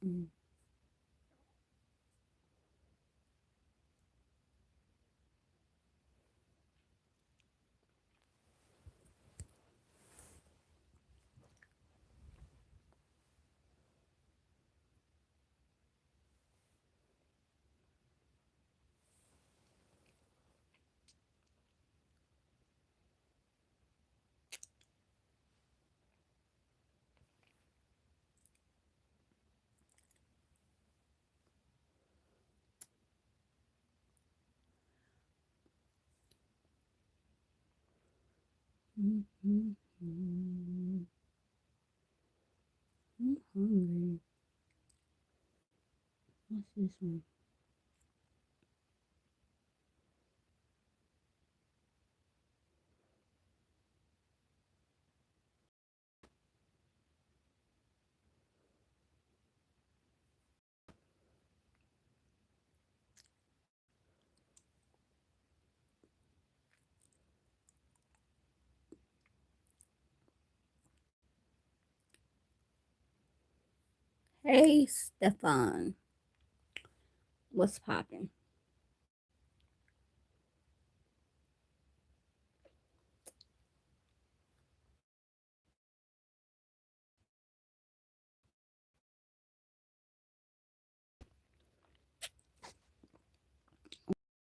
Mm. Mm. Mm. I'm hungry. What's this one? Hey, Stefan. What's popping?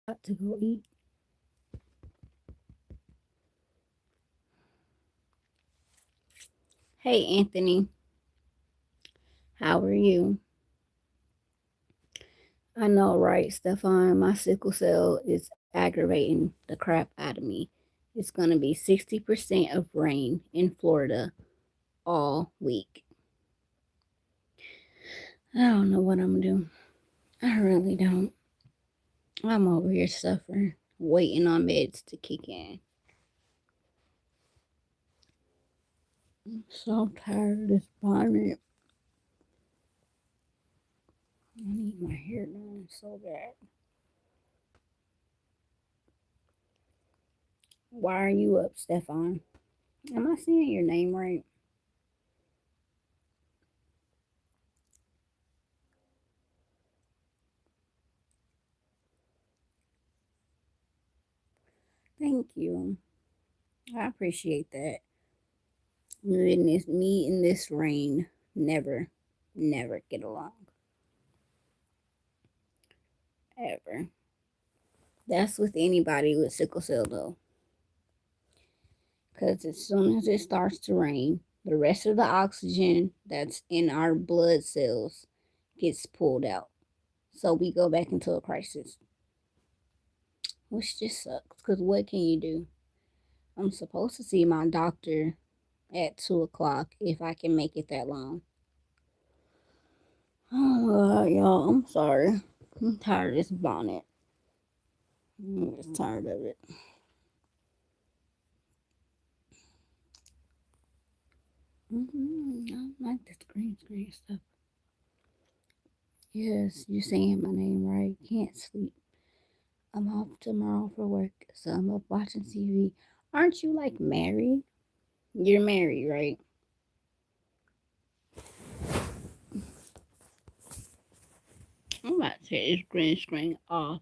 Got to go eat. Hey, Anthony. How are you? I know, right, Stefan? My sickle cell is aggravating the crap out of me. It's going to be 60% of rain in Florida all week. I don't know what I'm doing. I really don't. I'm over here suffering, waiting on meds to kick in. I'm so tired of this bonnet. I need my hair done so bad. Why are you up, Stefan? Am I saying your name right? Thank you. I appreciate that. Me in this rain never, never get along. Ever. That's with anybody with sickle cell though. Because as soon as it starts to rain, the rest of the oxygen that's in our blood cells gets pulled out. So we go back into a crisis, which just sucks. Because what can you do? I'm supposed to see my doctor at 2 o'clock if I can make it that long. Oh God, y'all, I'm sorry. I'm tired of this bonnet. I'm just tired of it. I like this green stuff. Yes, you're saying my name right. Can't sleep. I'm off tomorrow for work, so I'm up watching TV. Aren't you like married? You're married, right? I'm about to take this green screen off.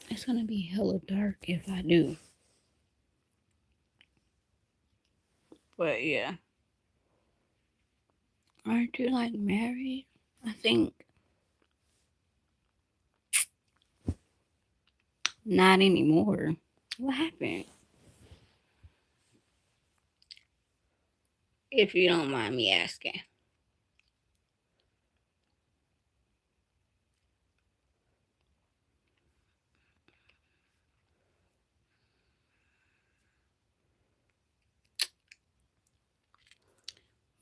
It's gonna be hella dark if I do. But yeah. Aren't you like married? I think not anymore. What happened? If you don't mind me asking.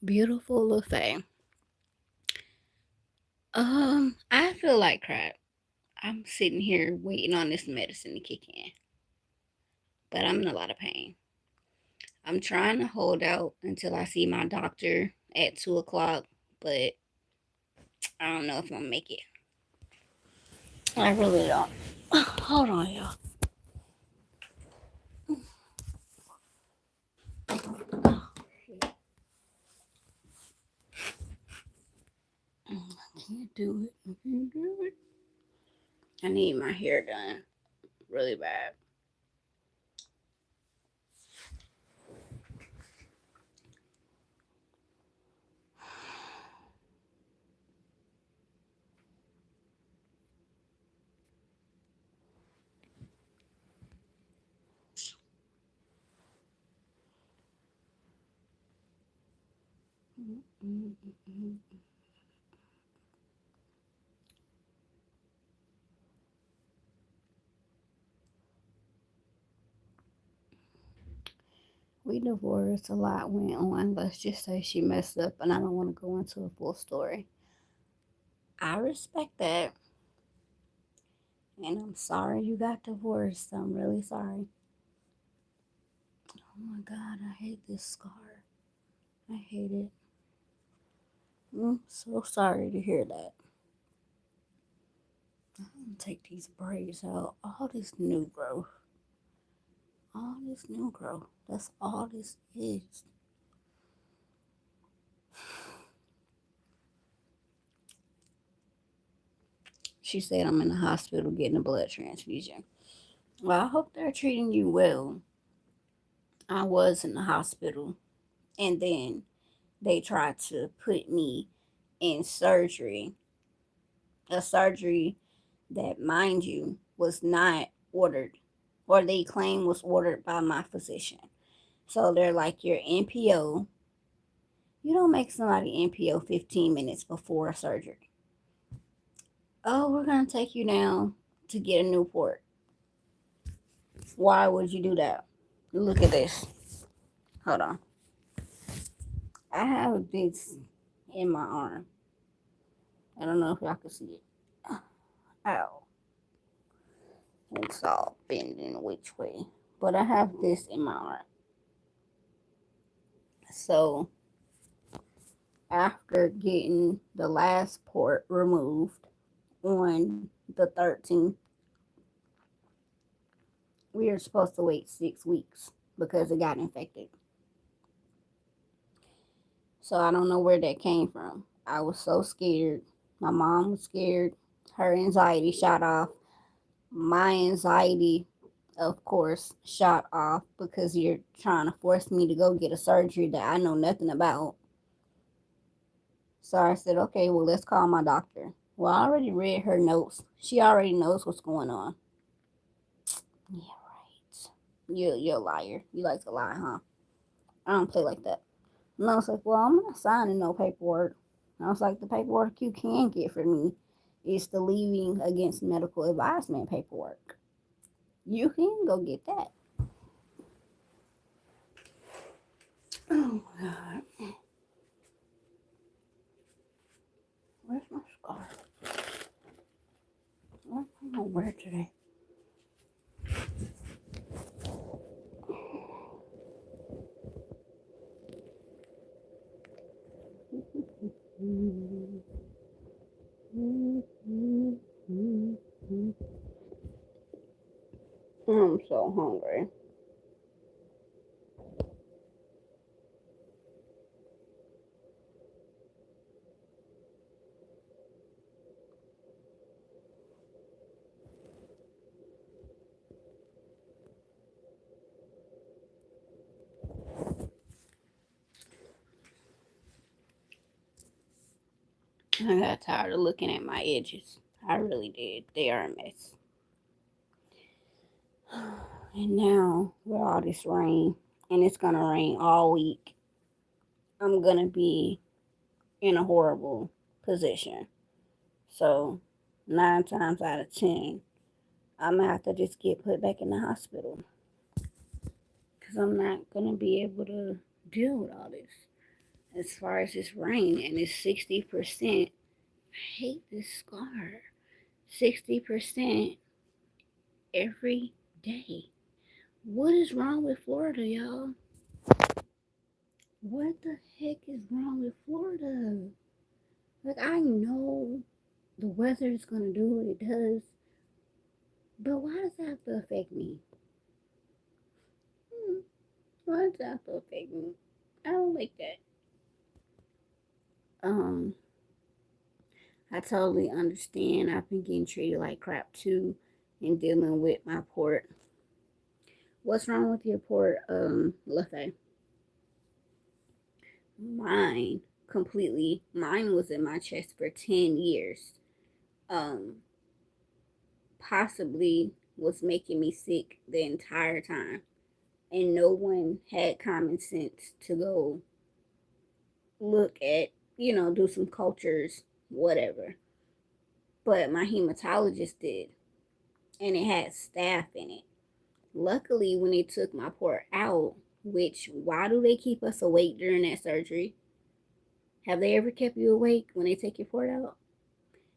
Beautiful LaFay. I feel like crap. I'm sitting here waiting on this medicine to kick in, but I'm in a lot of pain. I'm trying to hold out until I see my doctor at 2 o'clock, but I don't know if I'm gonna make it. I really don't. Hold on, y'all. I can't do it. I can't do it. I need my hair done really bad. We divorced, a lot went on. Let's just say she messed up, and I don't want to go into a full story. I respect that, and I'm sorry you got divorced. I'm really sorry. Oh my God, I hate this scar. I hate it. I'm so sorry to hear that. I'm gonna take these braids out. All this new growth. All this new growth. That's all this is. She said I'm in the hospital getting a blood transfusion. Well, I hope they're treating you well. I was in the hospital, and then they tried to put me in surgery, a surgery that, mind you, was not ordered, or they claim was ordered by my physician. So they're like, your NPO, you don't make somebody NPO 15 minutes before a surgery. Oh, we're going to take you down to get a Newport. Why would you do that? Look at this. Hold on. I have this in my arm. I don't know if y'all can see it. Ow. It's all bending which way. But I have this in my arm. So after getting the last port removed on the 13th, we are supposed to wait 6 weeks because it got infected. So I don't know where that came from. I was so scared. My mom was scared. Her anxiety shot off. My anxiety, of course, shot off because you're trying to force me to go get a surgery that I know nothing about. So I said, okay, well, let's call my doctor. Well, I already read her notes. She already knows what's going on. Yeah, right. You're a liar. You like to lie, huh? I don't play like that. And I was like, well, I'm not signing no paperwork. I was like, the paperwork you can get for me is the leaving against medical advisement paperwork. You can go get that. Oh, God. Where's my scarf? What am I going to wear today? I'm so hungry. I got tired of looking at my edges. I really did. They are a mess. And now, with all this rain, and it's going to rain all week, I'm going to be in a horrible position. So, 9 times out of 10, I'm going to have to just get put back in the hospital. Because I'm not going to be able to deal with all this. As far as this rain, and it's 60%. I hate this scar. 60% every day. What is wrong with Florida, y'all? What the heck is wrong with Florida? Like, I know the weather is going to do what it does, but why does that have to affect me? Why does that have to affect me? I don't like that. Um, I totally understand. I've been getting treated like crap too and dealing with my port. What's wrong with your port, Leffe? Mine completely. Mine was in my chest for 10 years. Um, Possibly was making me sick the entire time. And no one had common sense to go look at, do some cultures, whatever. But my hematologist did, and it had staph in it. Luckily, when they took my port out, which why do they keep us awake during that surgery? Have they ever kept you awake when they take your port out?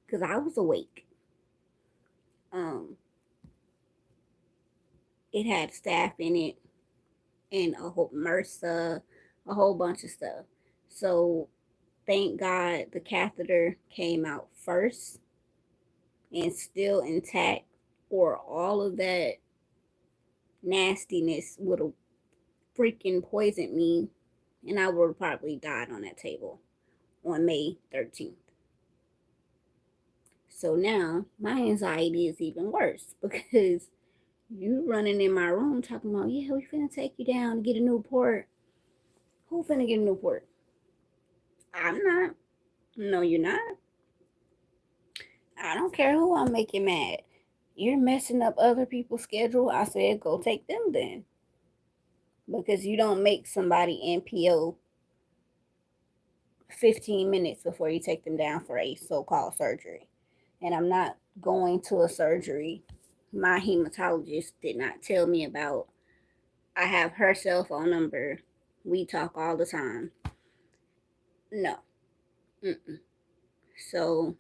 Because I was awake. Um, it had staph in it and a whole MRSA, a whole bunch of stuff. So thank God the catheter came out first and still intact, or all of that nastiness would have freaking poisoned me and I would have probably died on that table on May 13th. So now my anxiety is even worse because you running in my room talking about, yeah, we finna take you down to get a new port. Who finna get a new port? I'm not. No, you're not. I don't care who I'm making mad. You're messing up other people's schedule. I said, go take them then. Because you don't make somebody NPO 15 minutes before you take them down for a so called surgery. And I'm not going to a surgery my hematologist did not tell me about. I have her cell phone number. We talk all the time. No. Mm-mm. So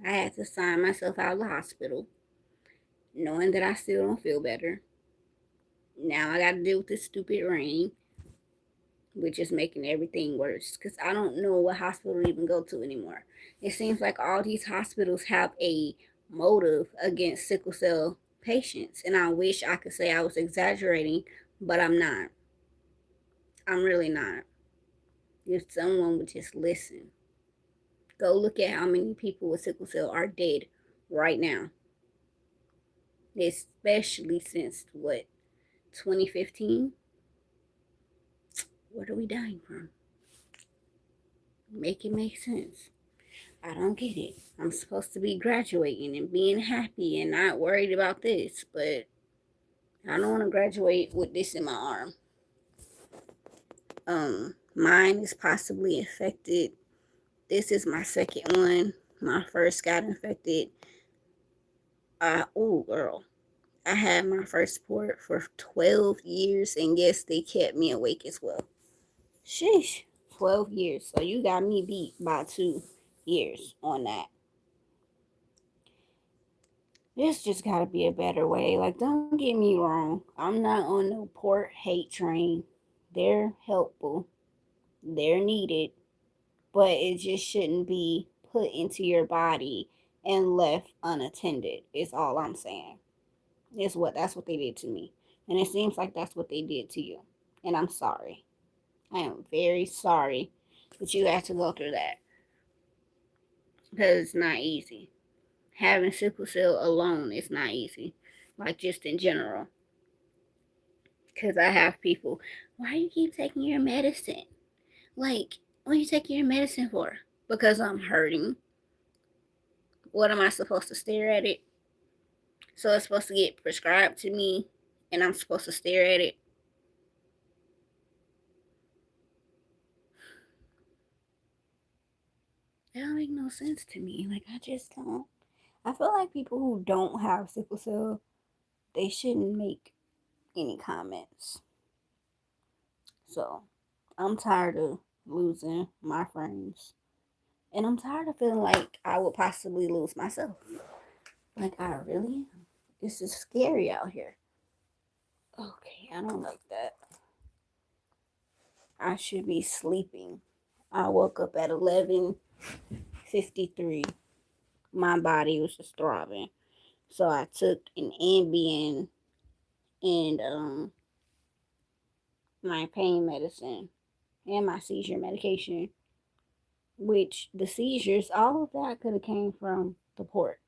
I had to sign myself out of the hospital, knowing that I still don't feel better. Now I got to deal with this stupid rain, which is making everything worse because I don't know what hospital to even go to anymore. It seems like all these hospitals have a motive against sickle cell patients, and I wish I could say I was exaggerating, but I'm not. I'm really not. If someone would just listen, go look at how many people with sickle cell are dead right now, especially since what, 2015? What are we dying from? Make it make sense. I don't get it. I'm supposed to be graduating and being happy and not worried about this, but I don't want to graduate with this in my arm. Mine is possibly infected. This is my second one. My first got infected. Oh girl. I had my first port for 12 years, and yes, they kept me awake as well. Sheesh. 12 years. So you got me beat by 2 years on that. This just gotta be a better way. Like, don't get me wrong. I'm not on no port hate train. They're helpful. They're needed. But it just shouldn't be put into your body and left unattended, is all I'm saying. That's what they did to me. And it seems like that's what they did to you. And I'm sorry. I am very sorry that you had to go through that. Because it's not easy. Having sickle cell alone is not easy. Like, just in general. Because I have people, why do you keep taking your medicine? Like, what are you taking your medicine for? Because I'm hurting. What am I supposed to stare at it? So it's supposed to get prescribed to me and I'm supposed to stare at it. That don't make no sense to me. Like, I just don't. I feel like people who don't have sickle cell, they shouldn't make any comments. So I'm tired of losing my friends. And I'm tired of feeling like I would possibly lose myself. Like, I really am. This is scary out here. Okay, I don't like that. I should be sleeping. I woke up at 11:53. My body was just throbbing. So I took an Ambien and my pain medicine and my seizure medication. which the seizures, all of that could have came from the port.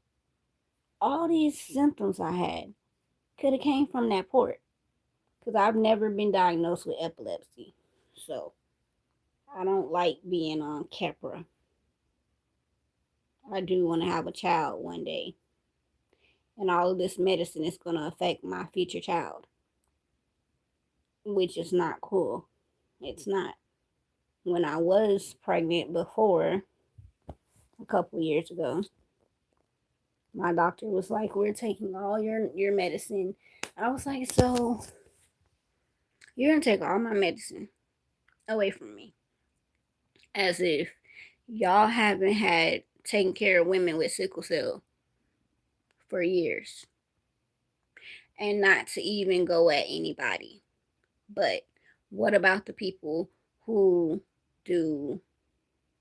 All these symptoms I had could have came from that port because I've never been diagnosed with epilepsy. So I don't like being on Keppra. I do want to have a child one day, and all of this medicine is going to affect my future child, which is not cool. It's not. When I was pregnant before, a couple years ago, my doctor was like, "We're taking all your medicine." I was like, "So you're gonna take all my medicine away from me?" As if y'all haven't had taken care of women with sickle cell for years, and not to even go at anybody. But what about the people who do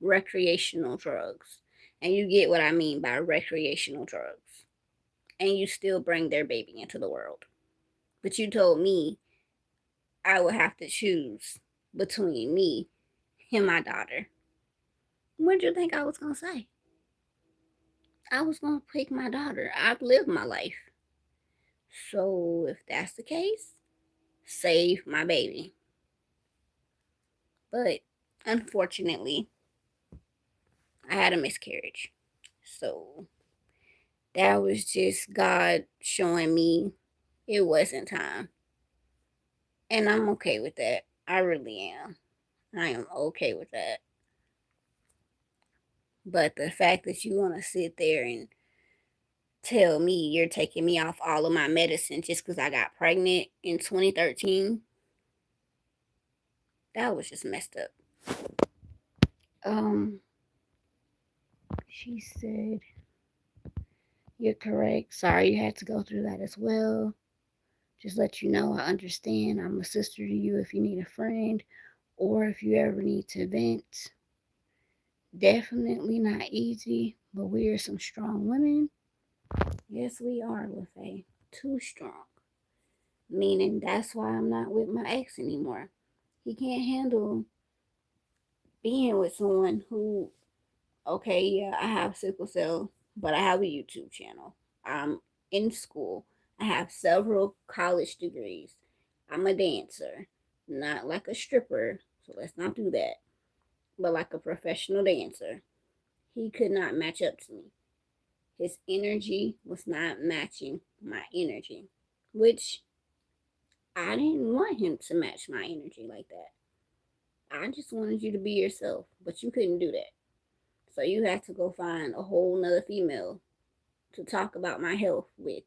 recreational drugs? And you get what I mean by recreational drugs. And you still bring their baby into the world. But you told me I would have to choose between me and my daughter. What did you think I was going to say? I was going to pick my daughter. I've lived my life. So if that's the case, save my baby. But unfortunately, I had a miscarriage. So that was just God showing me it wasn't time. And I'm okay with that. I really am. I am okay with that. But the fact that you want to sit there and tell me you're taking me off all of my medicine just because I got pregnant in 2013, that was just messed up. Um, she said, "You're correct. Sorry you had to go through that as well. Just let you know I understand. I'm a sister to you if you need a friend or if you ever need to vent. Definitely not easy, but we are some strong women. Yes, we are, LaFay. Too strong. Meaning that's why I'm not with my ex anymore. He can't handle being with someone who, okay, yeah, I have sickle cell, but I have a YouTube channel. I'm in school. I have several college degrees. I'm a dancer, not like a stripper, so let's not do that, but like a professional dancer. He could not match up to me. His energy was not matching my energy, which I didn't want him to match my energy like that. I just wanted you to be yourself, but you couldn't do that. So you had to go find a whole nother female to talk about my health with,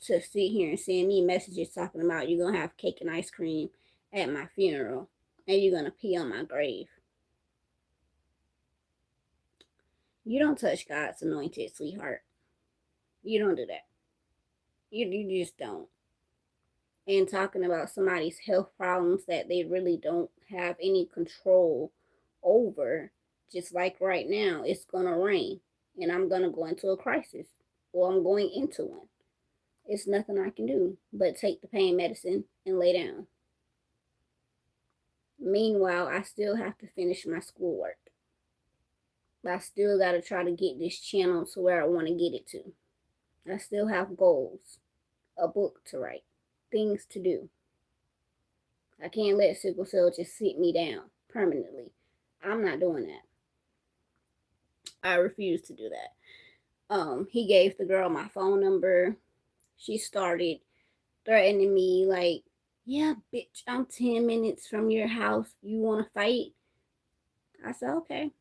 to sit here and send me messages talking about you're gonna have cake and ice cream at my funeral and you're gonna pee on my grave. You don't touch God's anointed, sweetheart. You don't do that. You just don't. And talking about somebody's health problems that they really don't have any control over, just like right now, it's gonna rain and I'm gonna go into a crisis or I'm going into one. It's nothing I can do but take the pain medicine and lay down. Meanwhile, I still have to finish my schoolwork. I still got to try to get this channel to where I want to get it to. I still have goals, a book to write, things to do. I can't let sickle cell just sit me down permanently. I'm not doing that. I refuse to do that. He gave the girl my phone number. She started threatening me like, "Yeah, bitch, I'm 10 minutes from your house. You want to fight?" I said, "Okay.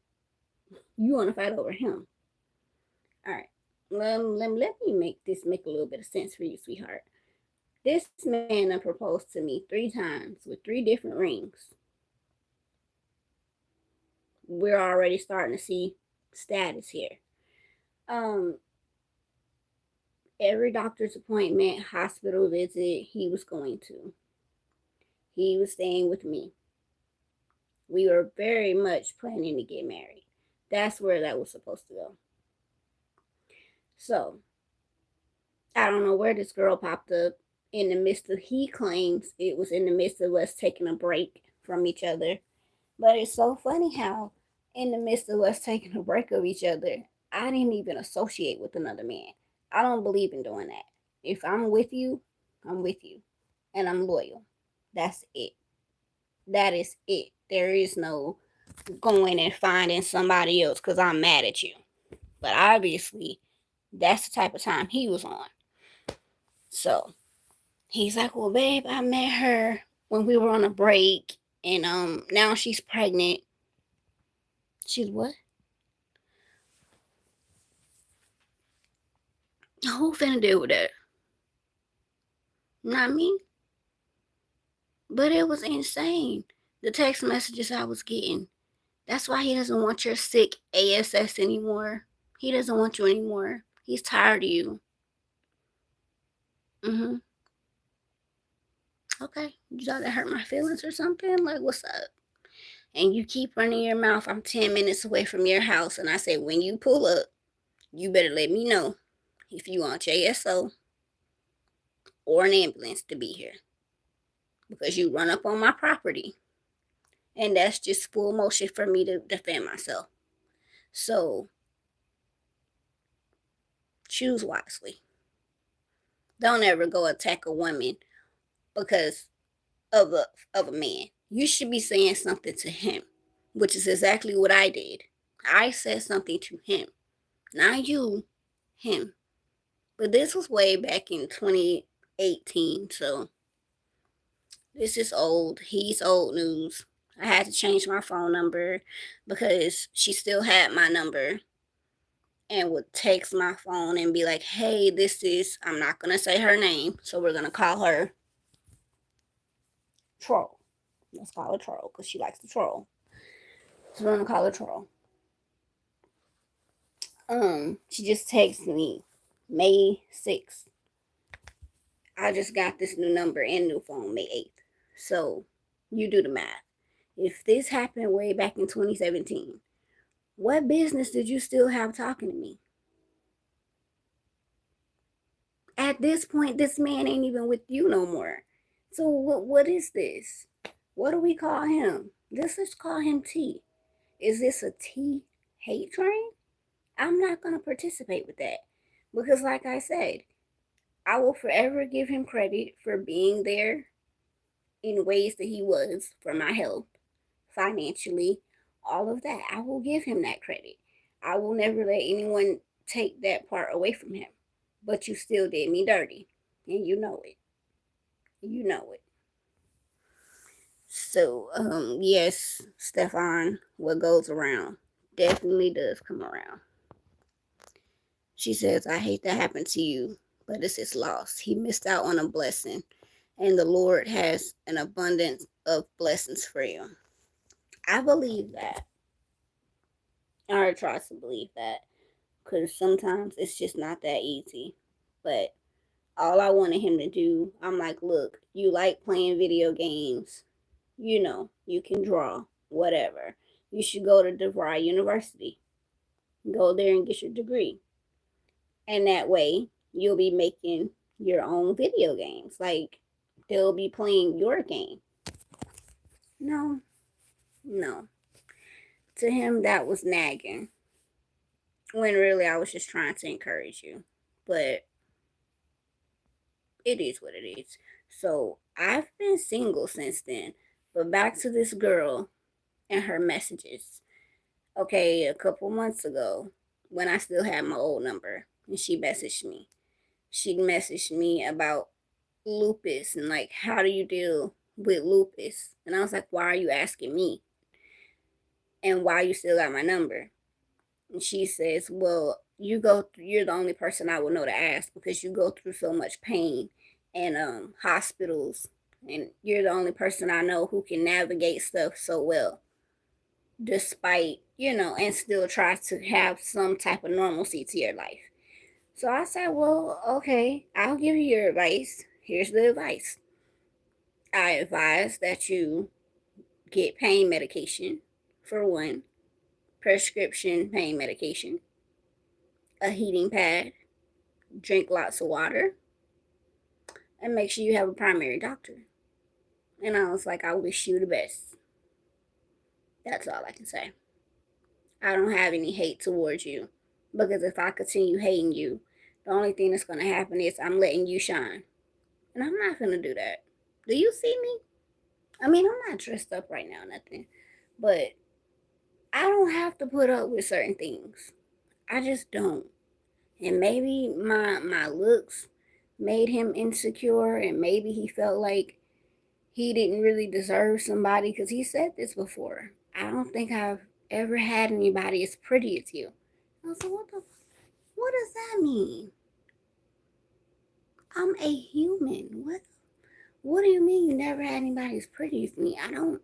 You want to fight over him. All right. Let me make a little bit of sense for you, sweetheart. This man proposed to me 3 times with 3 different rings. We're already starting to see status here. Um, every doctor's appointment, hospital visit he was going to, he was staying with me. We were very much planning to get married. That's where that was supposed to go. So, I don't know where this girl popped up in the midst of, he claims it was in the midst of us taking a break from each other. But it's so funny how in the midst of us taking a break of each other, I didn't even associate with another man. I don't believe in doing that. If I'm with you, I'm with you. And I'm loyal. That's it. That is it. There is no going and finding somebody else because I'm mad at you. But obviously, that's the type of time he was on. So he's like, well, babe, I met her when we were on a break, and now she's pregnant. She's what? Who finna deal with that? Not me. But it was insane. The text messages I was getting. That's why he doesn't want your sick ASS anymore. He doesn't want you anymore. He's tired of you. Mm-hmm. Okay. You thought that hurt my feelings or something? Like, what's up? And you keep running your mouth. I'm 10 minutes away from your house. And I say, when you pull up, you better let me know if you want JSO or an ambulance to be here. Because you run up on my property. And that's just full motion for me to defend myself. So choose wisely. Don't ever go attack a woman because of a man. You should be saying something to him, which is exactly what I did. I said something to him, not you, him. But this was way back in 2018, so this is old. He's old news. I had to change my phone number because she still had my number and would text my phone and be like, hey, this is, I'm not going to say her name, so we're going to call her Troll. Let's call her Troll because she likes to troll. So we're going to call her Troll. She just texted me May 6th. I just got this new number and new phone May 8th. So you do the math. If this happened way back in 2017, what business did you still have talking to me? At this point, this man ain't even with you no more. So what is this? What do we call him? Let's just call him T. Is this a T hate train? I'm not going to participate with that. Because, like I said, I will forever give him credit for being there in ways that he was for my health, financially, all of that. I will give him that credit. I will never let anyone take that part away from him. But you still did me dirty. And you know it. You know it. So, yes, Stefan, what goes around definitely does come around. She says, I hate that happened to you, but it's his loss. He missed out on a blessing, and the Lord has an abundance of blessings for you. I believe that. I try to believe that because sometimes it's just not that easy. But all I wanted him to do, I'm like, look, you like playing video games. You know, you can draw, whatever. You should go to DeVry University. Go there and get your degree. And that way, you'll be making your own video games. Like, they'll be playing your game. No, no. To him, that was nagging. When really, I was just trying to encourage you. But it is what it is. So, I've been single since then. But back to this girl and her messages. Okay, a couple months ago, when I still had my old number, and she messaged me. She messaged me about lupus and like, how do you deal with lupus? And I was like, why are you asking me? And why you still got my number? And she says, well, you're the only person I would know to ask because you go through so much pain and hospitals, and you're the only person I know who can navigate stuff so well, despite, and still try to have some type of normalcy to your life. So I said, well, okay, I'll give you your advice. Here's the advice. I advise that you get pain medication, for one, prescription pain medication, a heating pad, drink lots of water, and make sure you have a primary doctor. And I was like, I wish you the best. That's all I can say. I don't have any hate towards you. Because if I continue hating you, the only thing that's going to happen is I'm letting you shine. And I'm not going to do that. Do you see me? I mean, I'm not dressed up right now, nothing. But I don't have to put up with certain things. I just don't. And maybe my looks made him insecure, and maybe he felt like he didn't really deserve somebody, because he said this before. I don't think I've ever had anybody as pretty as you. I was like, what does that mean? I'm a human. What do you mean you never had anybody as pretty as me? I don't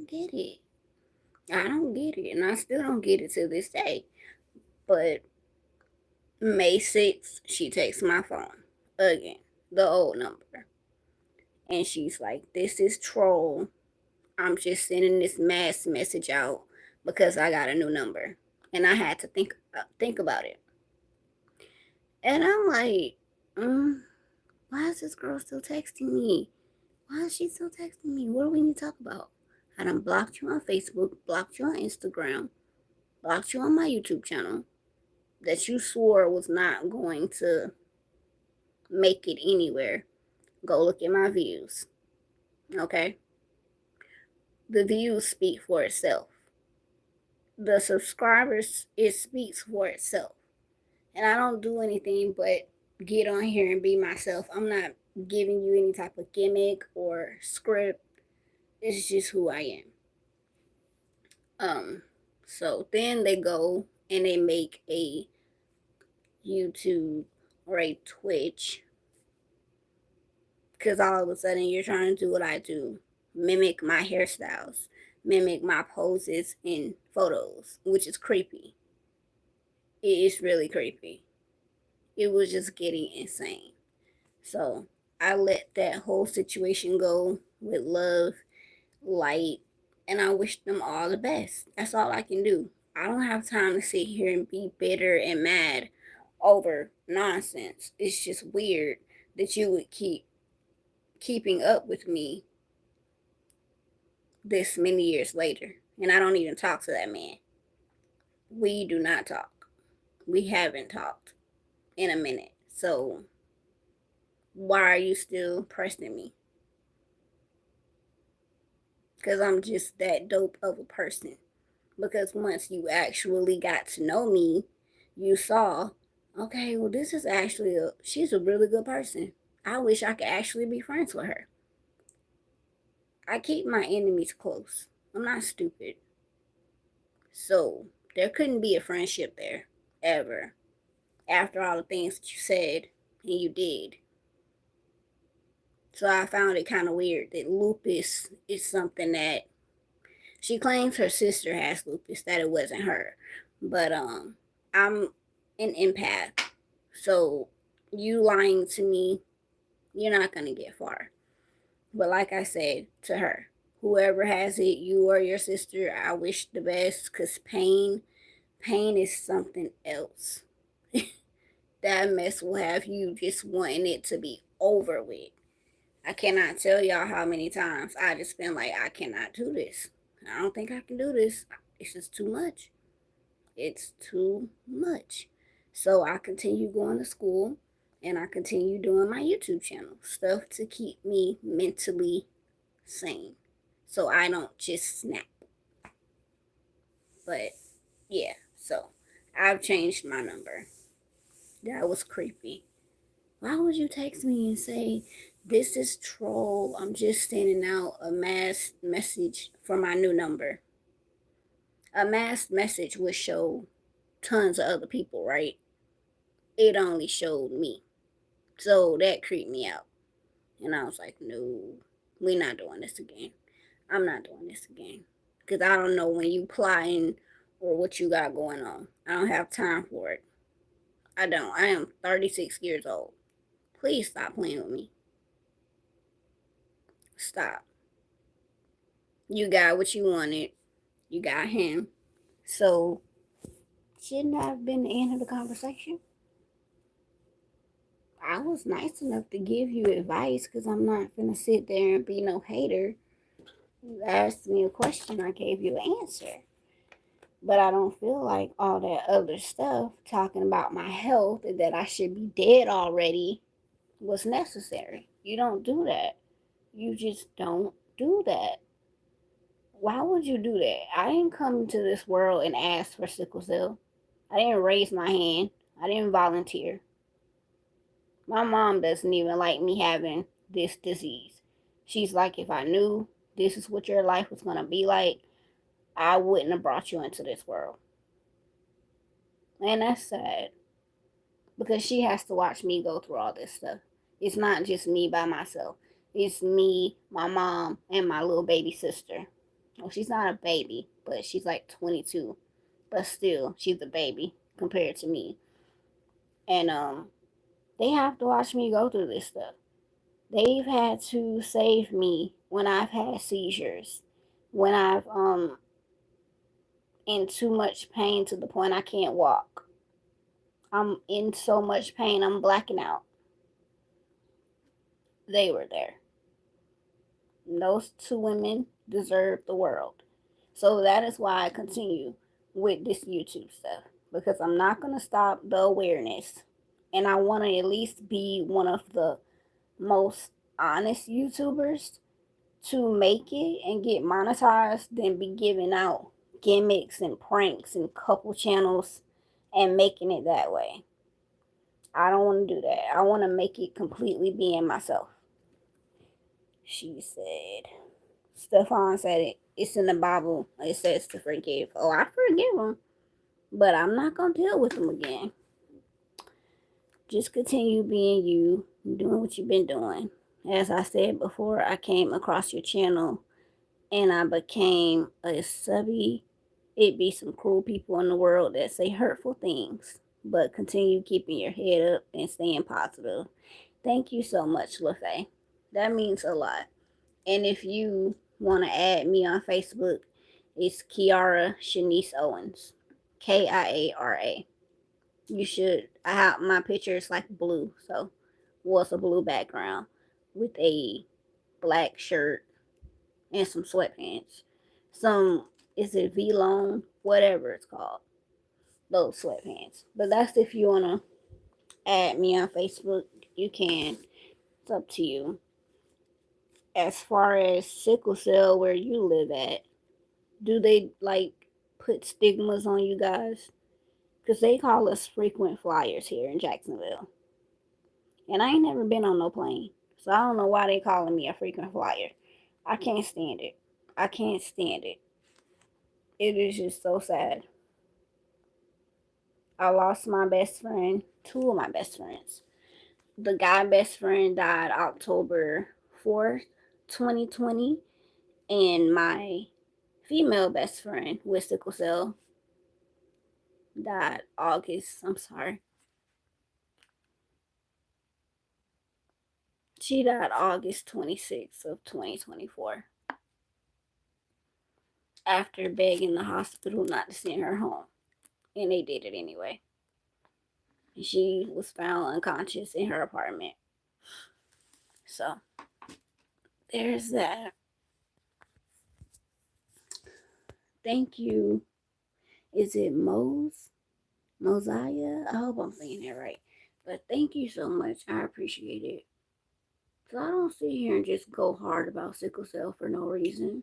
get it. I don't get it. And I still don't get it to this day. But May 6th, she takes my phone again, the old number. And she's like, this is troll. I'm just sending this mass message out because I got a new number. And I had to think about it. And I'm like, why is this girl still texting me? Why is she still texting me? What do we need to talk about? I done blocked you on Facebook, blocked you on Instagram, blocked you on my YouTube channel that you swore was not going to make it anywhere. Go look at my views. Okay? The views speak for itself. The subscribers, it speaks for itself. And I don't do anything but get on here and be myself. I'm not giving you any type of gimmick or script. It's just who I am. So then they go and they make a YouTube or a Twitch, because all of a sudden you're trying to do what I do, mimic my hairstyles, mimic my poses in photos, which is creepy. It is really creepy. It was just getting insane. So I let that whole situation go with love, light, and I wish them all the best. That's all I can do. I don't have time to sit here and be bitter and mad over nonsense. It's just weird that you would keeping up with me this many years later. And I don't even talk to that man. We do not talk. We haven't talked in a minute. So why are you still pressing me? Because I'm just that dope of a person. Because once you actually got to know me, you saw, okay, well, this is actually she's a really good person. I wish I could actually be friends with her. I keep my enemies close. I'm not stupid. So there couldn't be a friendship there, ever, after all the things that you said and you did. So I found it kind of weird that lupus is something that she claims her sister has lupus, that it wasn't her. But I'm an empath. So you lying to me, you're not going to get far. But like I said to her, whoever has it, you or your sister, I wish the best, because pain is something else. That mess will have you just wanting it to be over with. I cannot tell y'all how many times I just been like, I cannot do this. I don't think I can do this. It's just too much. It's too much. So I continue going to school and I continue doing my YouTube channel. Stuff to keep me mentally sane. So I don't just snap. But yeah, so I've changed my number. That was creepy. Why would you text me and say, this is troll, I'm just sending out a mass message for my new number? A mass message would show tons of other people, right? It only showed me. So that creeped me out. And I was like, no, we're not doing this again. I'm not doing this again. Because I don't know when you plotting or what you got going on. I don't have time for it. I don't. I am 36 years old. Please stop playing with me. Stop. You got what you wanted. You got him. So, shouldn't that have been the end of the conversation? I was nice enough to give you advice, because I'm not going to sit there and be no hater. You asked me a question, I gave you an answer. But I don't feel like all that other stuff talking about my health and that I should be dead already was necessary. You don't do that. You just don't do that. Why would you do that? I didn't come to this world and ask for sickle cell. I didn't raise my hand. I didn't volunteer. My mom doesn't even like me having this disease. She's like, if I knew this is what your life was going to be like, I wouldn't have brought you into this world. And that's sad because she has to watch me go through all this stuff. It's not just me by myself, it's me, my mom, and my little baby sister. Well, she's not a baby, but she's like 22, but still, she's a baby compared to me. And they have to watch me go through this stuff. They've had to save me when I've had seizures, when I've in too much pain to the point I can't walk. I'm in so much pain I'm blacking out. They were there. Those two women deserve the world. So that is why I continue with this YouTube stuff, because I'm not going to stop the awareness. And I want to at least be one of the most honest YouTubers to make it and get monetized than be giving out gimmicks and pranks and couple channels and making it that way. I don't want to do that. I want to make it completely being myself. She said, Stefan said it. It's in the Bible. It says to forgive. Oh, I forgive them, but I'm not going to deal with them again. Just continue being you, doing what you've been doing. As I said before, I came across your channel and I became a subby. It be some cruel people in the world that say hurtful things, but continue keeping your head up and staying positive. Thank you so much, LaFay. That means a lot. And if you want to add me on Facebook, it's Kiara Shanice Owens. Kiara. You should. I have my picture is like blue, so what's a blue background with a black shirt and some sweatpants. Some is it V-Lone, whatever it's called. Those sweatpants. But that's if you wanna add me on Facebook, you can. It's up to you. As far as sickle cell where you live at, do they like put stigmas on you guys? Because they call us frequent flyers here in Jacksonville. And I ain't never been on no plane. So I don't know why they calling me a frequent flyer. I can't stand it. I can't stand it. It is just so sad. I lost my best friend, two of my best friends. The guy best friend died October 4th, 2020. And my female best friend with sickle cell died she died August 26th of 2024 after begging the hospital not to send her home. And they did it anyway. She was found unconscious in her apartment. So there's that. Thank you. Is it Mosiah? I hope I'm saying that right. But thank you so much. I appreciate it. So I don't sit here and just go hard about sickle cell for no reason.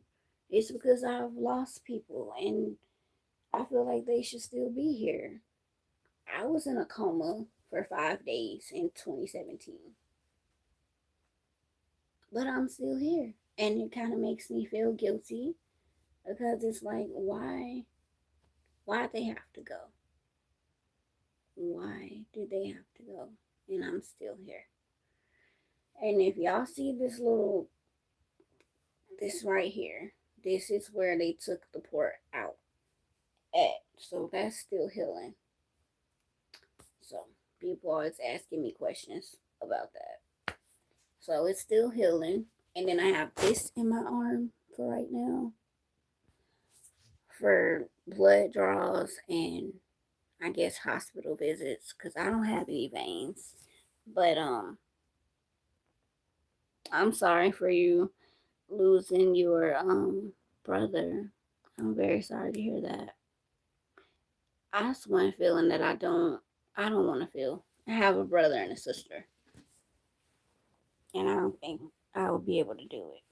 It's because I've lost people and I feel like they should still be here. I was in a coma for 5 days in 2017. But I'm still here. And it kind of makes me feel guilty because it's like, why'd they have to go? Why did they have to go? And I'm still here. And if y'all see this right here, this is where they took the port out at. So that's still healing. So people always asking me questions about that. So it's still healing. And then I have this in my arm for right now for blood draws and I guess hospital visits because I don't have any veins. But I'm sorry for you losing your brother. I'm very sorry to hear that. That's one feeling that I don't want to feel. I have a brother and a sister, and I don't think I will be able to do it.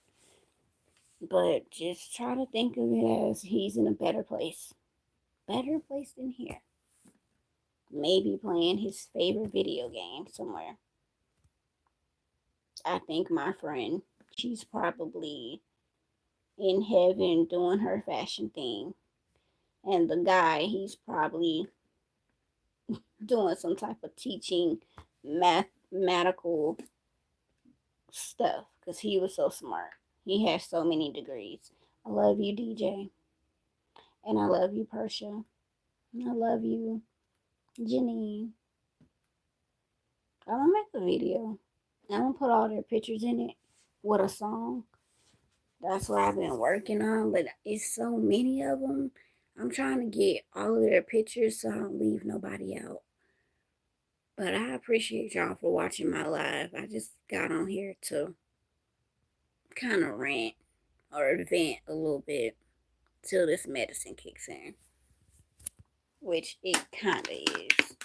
But just try to think of it as he's in a better place than here. Maybe playing his favorite video game somewhere. I think my friend, she's probably in heaven doing her fashion thing. And the guy, he's probably doing some type of teaching mathematical stuff because he was so smart. He has so many degrees. I love you, DJ. And I love you, Persia. And I love you, Janine. I'm gonna make a video. I'm gonna put all their pictures in it with a song. That's what I've been working on, but it's so many of them. I'm trying to get all of their pictures so I don't leave nobody out. But I appreciate y'all for watching my live. I just got on here to kind of rant or vent a little bit till this medicine kicks in, which it kind of is.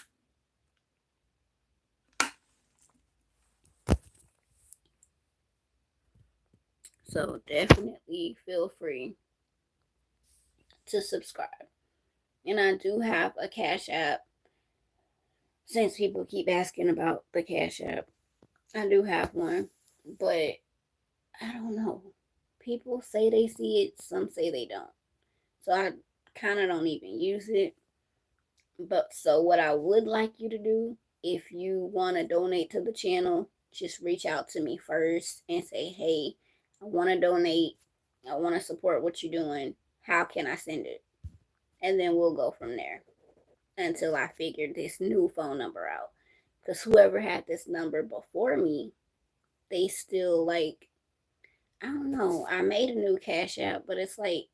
So definitely feel free to subscribe. And I do have a Cash App. Since people keep asking about the Cash App, I do have one, but I don't know. People say they see it, some say they don't. So I kind of don't even use it. But so what I would like you to do, if you want to donate to the channel, just reach out to me first and say, hey, I want to donate. I want to support what you're doing. How can I send it? And then we'll go from there until I figure this new phone number out. Because whoever had this number before me, they still like, I don't know. I made a new Cash App, but it's like,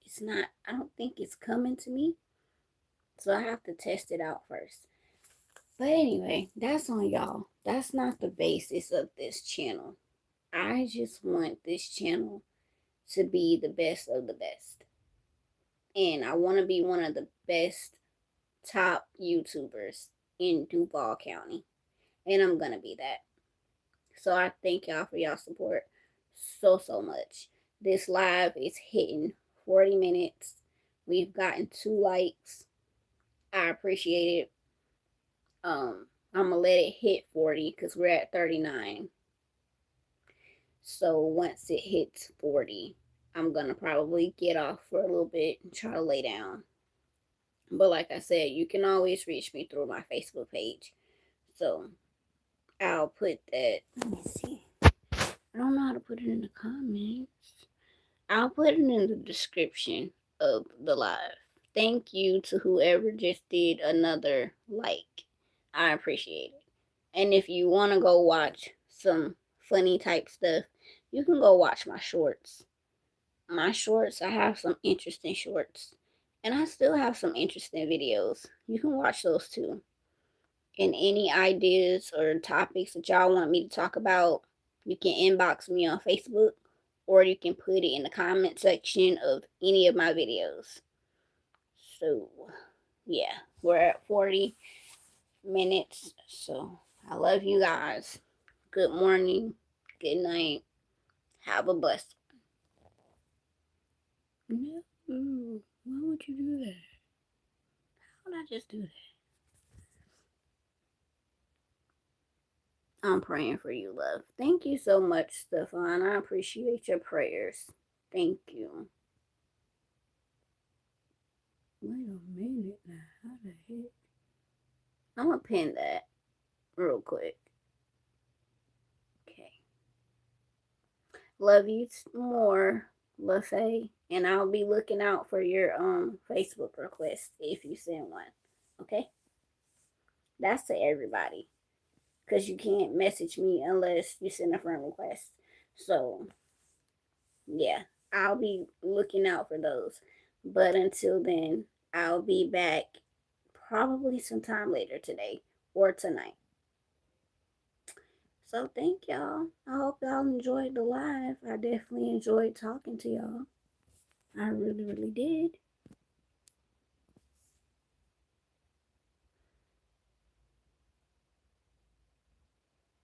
it's not, I don't think it's coming to me. So I have to test it out first. But anyway, that's on y'all. That's not the basis of this channel. I just want this channel to be the best of the best. And I want to be one of the best top YouTubers in Duval County. And I'm going to be that. So I thank y'all for y'all support so much. This live is hitting 40 minutes. We've gotten 2 likes. I appreciate it. I'm gonna let it hit 40 because we're at 39. So once it hits 40, I'm gonna probably get off for a little bit and try to lay down. But like I said, you can always reach me through my Facebook page. So I'll put that. Let me see. I don't know how to put it in the comments. I'll put it in the description of the live. Thank you to whoever just did another like. I appreciate it. And if you want to go watch some funny type stuff, you can go watch my shorts. My shorts, I have some interesting shorts. And I still have some interesting videos. You can watch those too. And any ideas or topics that y'all want me to talk about, you can inbox me on Facebook or you can put it in the comment section of any of my videos. So, yeah, we're at 40 minutes. So, I love you guys. Good morning. Good night. Have a blessed one. No, why would you do that? How would I just do that? I'm praying for you, love. Thank you so much, Stefan. I appreciate your prayers. Thank you. Wait a minute now. How the heck? I'm going to pin that real quick. Okay. Love you more, LaFay. And I'll be looking out for your Facebook request if you send one. Okay? That's to everybody. Because you can't message me unless you send a friend request. So, yeah, I'll be looking out for those. But until then, I'll be back probably sometime later today or tonight. So, thank y'all. I hope y'all enjoyed the live. I definitely enjoyed talking to y'all. I really did.